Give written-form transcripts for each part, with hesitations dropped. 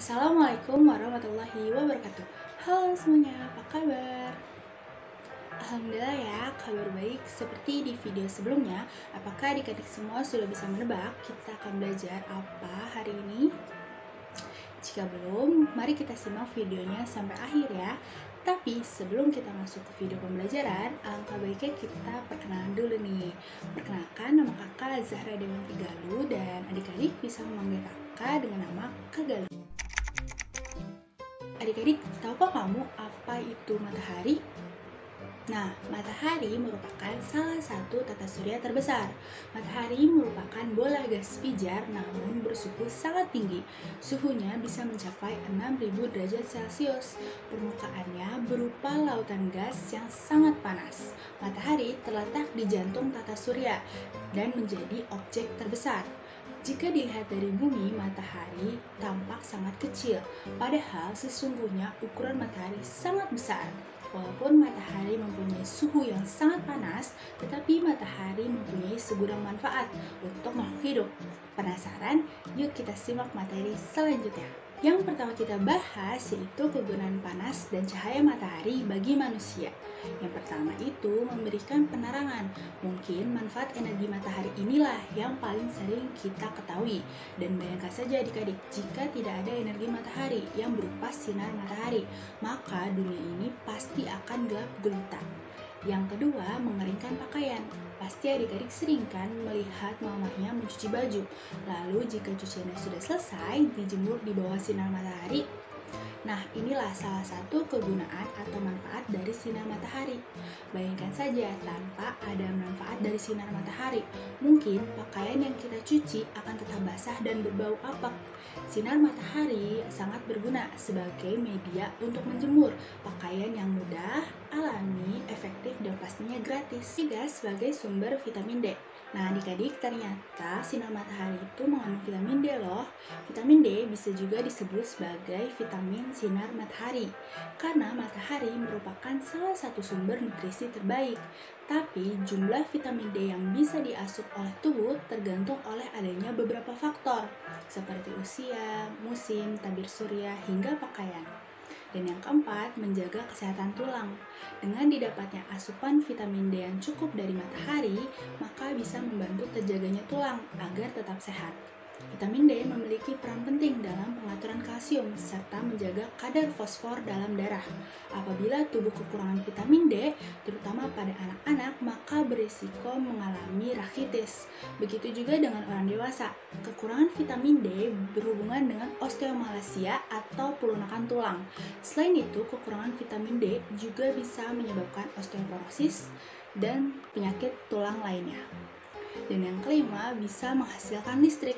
Assalamualaikum warahmatullahi wabarakatuh. Halo semuanya, apa kabar? Alhamdulillah ya, kabar baik. Seperti di video sebelumnya, apakah adik-adik semua sudah bisa menebak kita akan belajar apa hari ini? Jika belum, mari kita simak videonya sampai akhir ya. Tapi sebelum kita masuk ke video pembelajaran, alangkah baiknya kita perkenalan dulu nih. Perkenalkan, nama kakak Zahra Dewanti Galuh dan adik-adik bisa memanggil kakak dengan nama Kak Galuh. Adik-adik, tahukah kamu apa itu matahari? Nah, matahari merupakan salah satu tata surya terbesar. Matahari merupakan bola gas pijar namun bersuhu sangat tinggi. Suhunya bisa mencapai 6.000 derajat Celcius. Permukaannya berupa lautan gas yang sangat panas. Matahari terletak di jantung tata surya dan menjadi objek terbesar. Jika dilihat dari bumi, matahari tampak sangat kecil, padahal sesungguhnya ukuran matahari sangat besar. Walaupun matahari mempunyai suhu yang sangat panas, tetapi matahari mempunyai segudang manfaat untuk makhluk hidup. Penasaran? Yuk kita simak materi selanjutnya. Yang pertama kita bahas yaitu kegunaan panas dan cahaya matahari bagi manusia. Yang pertama itu memberikan penerangan. Mungkin manfaat energi matahari inilah yang paling sering kita ketahui. Dan bayangkan saja adik-adik, jika tidak ada energi matahari yang berupa sinar matahari, maka dunia ini pasti akan gelap gulita. Yang kedua, mengeringkan pakaian. Pasti adik-adik sering kan melihat mamahnya mencuci baju. Lalu jika cuciannya sudah selesai, dijemur di bawah sinar matahari. Nah, inilah salah satu kegunaan atau manfaat dari sinar matahari. Bayangkan saja, tanpa ada manfaat dari sinar matahari, mungkin pakaian yang kita cuci akan tetap basah dan berbau apek. Sinar matahari sangat berguna sebagai media untuk menjemur pakaian yang mudah, alami, efektif, dan pastinya gratis. Tiga, sebagai sumber vitamin D. Nah, adik-adik, ternyata sinar matahari itu mengandung vitamin D loh. Vitamin D bisa juga disebut sebagai vitamin sinar matahari, karena matahari merupakan salah satu sumber nutrisi terbaik. Tapi jumlah vitamin D yang bisa diasup oleh tubuh tergantung oleh adanya beberapa faktor, seperti usia, musim, tabir surya, hingga pakaian. Dan yang keempat, menjaga kesehatan tulang. Dengan didapatnya asupan vitamin D yang cukup dari matahari, maka bisa membantu terjaganya tulang agar tetap sehat. Vitamin D memiliki peran penting dalam pengaturan kalsium serta menjaga kadar fosfor dalam darah. Apabila tubuh kekurangan vitamin D, terutama pada anak-anak, maka berisiko mengalami rakitis. Begitu juga dengan orang dewasa. Kekurangan vitamin D berhubungan dengan osteomalacia atau pelunakan tulang. Selain itu, kekurangan vitamin D juga bisa menyebabkan osteoporosis dan penyakit tulang lainnya. Dan yang kelima, bisa menghasilkan listrik.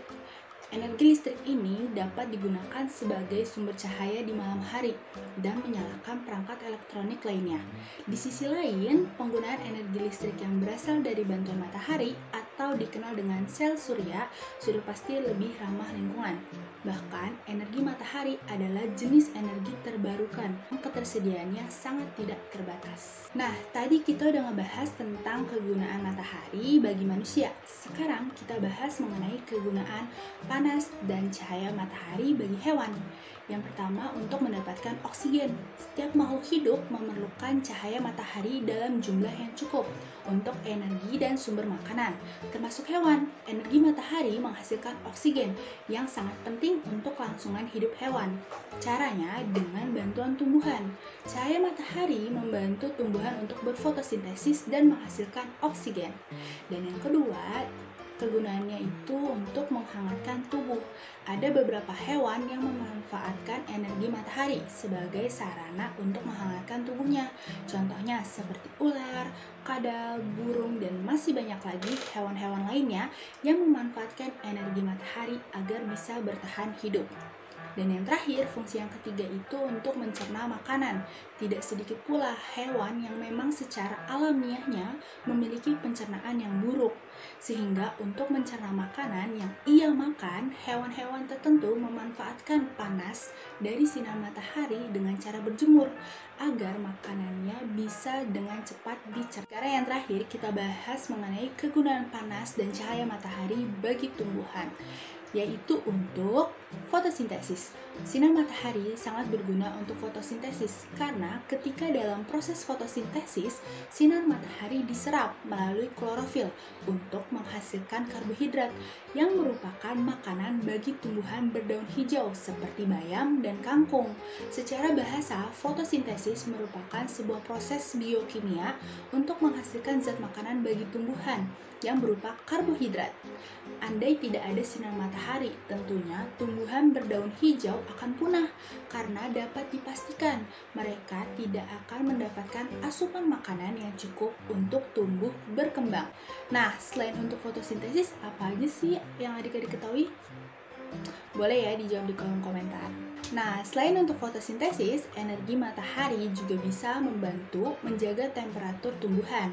Energi listrik ini dapat digunakan sebagai sumber cahaya di malam hari dan menyalakan perangkat elektronik lainnya. Di sisi lain, penggunaan energi listrik yang berasal dari bantuan matahari atau dikenal dengan sel surya sudah pasti lebih ramah lingkungan. Bahkan, energi matahari adalah jenis energi terbarukan yang ketersediaannya sangat tidak terbatas. Nah, tadi kita udah ngebahas tentang kegunaan matahari bagi manusia. Sekarang kita bahas mengenai kegunaan panas dan cahaya matahari bagi hewan. Yang pertama, untuk mendapatkan oksigen. Setiap makhluk hidup memerlukan cahaya matahari dalam jumlah yang cukup untuk energi dan sumber makanan. Termasuk hewan, energi matahari menghasilkan oksigen yang sangat penting untuk kelangsungan hidup hewan. Caranya dengan bantuan tumbuhan. Cahaya matahari membantu tumbuhan untuk berfotosintesis dan menghasilkan oksigen. Dan yang kedua, kegunaannya itu untuk menghangatkan tubuh. Ada beberapa hewan yang memanfaatkan energi matahari sebagai sarana untuk menghangatkan tubuhnya. Contohnya seperti ular, kadal, burung, dan masih banyak lagi hewan-hewan lainnya yang memanfaatkan energi matahari agar bisa bertahan hidup. Dan yang terakhir, fungsi yang ketiga itu untuk mencerna makanan. Tidak sedikit pula hewan yang memang secara alamiahnya memiliki pencernaan yang buruk. Sehingga untuk mencerna makanan yang ia makan, hewan-hewan tertentu memanfaatkan panas dari sinar matahari dengan cara berjemur agar makanannya bisa dengan cepat dicerna. Sekarang yang terakhir kita bahas mengenai kegunaan panas dan cahaya matahari bagi tumbuhan. yaitu untuk fotosintesis. Sinar matahari sangat berguna untuk fotosintesis karena ketika dalam proses fotosintesis, sinar matahari diserap melalui klorofil untuk menghasilkan karbohidrat yang merupakan makanan bagi tumbuhan berdaun hijau seperti bayam dan kangkung. Secara bahasa, fotosintesis merupakan sebuah proses biokimia untuk menghasilkan zat makanan bagi tumbuhan yang berupa karbohidrat. Andai tidak ada sinar matahari, tentunya tumbuhan berdaun hijau akan punah karena dapat dipastikan mereka tidak akan mendapatkan asupan makanan yang cukup untuk tumbuh berkembang. Nah, selain untuk fotosintesis, apa aja sih yang adik-adik ketahui? Boleh ya dijawab di kolom komentar. Nah, selain untuk fotosintesis, energi matahari juga bisa membantu menjaga temperatur tumbuhan,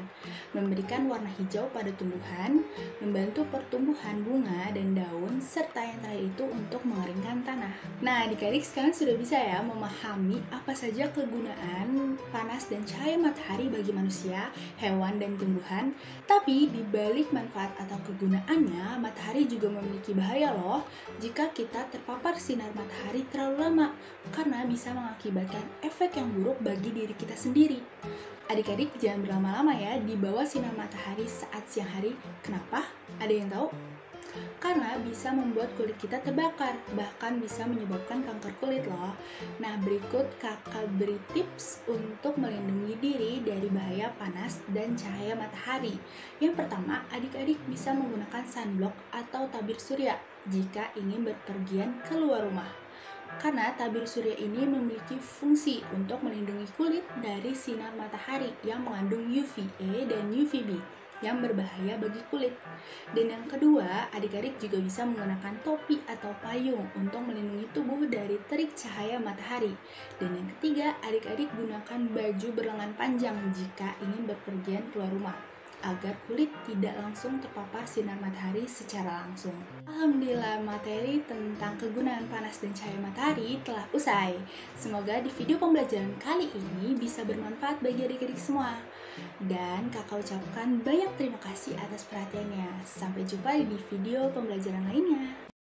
memberikan warna hijau pada tumbuhan, membantu pertumbuhan bunga dan daun, serta yang terakhir itu untuk mengeringkan tanah. Nah, adik-adik sekarang sudah bisa ya memahami apa saja kegunaan panas dan cahaya matahari bagi manusia, hewan, dan tumbuhan. Tapi di balik manfaat atau kegunaannya, matahari juga memiliki bahaya loh jika kita terpapar sinar matahari terlalu lama, karena bisa mengakibatkan efek yang buruk bagi diri kita sendiri. Adik-adik jangan berlama-lama ya di bawah sinar matahari saat siang hari. Kenapa? Ada yang tahu? Karena bisa membuat kulit kita terbakar, bahkan bisa menyebabkan kanker kulit loh. Nah, berikut kakak beri tips untuk melindungi diri dari bahaya panas dan cahaya matahari. Yang pertama, adik-adik bisa menggunakan sunblock atau tabir surya jika ingin berpergian keluar rumah. Karena tabir surya ini memiliki fungsi untuk melindungi kulit dari sinar matahari yang mengandung UVA dan UVB yang berbahaya bagi kulit. Dan yang kedua, adik-adik juga bisa menggunakan topi atau payung untuk melindungi tubuh dari terik cahaya matahari. Dan yang ketiga, adik-adik gunakan baju berlengan panjang jika ingin berpergian keluar rumah, agar kulit tidak langsung terpapar sinar matahari secara langsung. Alhamdulillah, materi tentang kegunaan panas dan cahaya matahari telah usai. Semoga di video pembelajaran kali ini bisa bermanfaat bagi adik-adik semua. Dan kakak ucapkan banyak terima kasih atas perhatiannya. Sampai jumpa di video pembelajaran lainnya.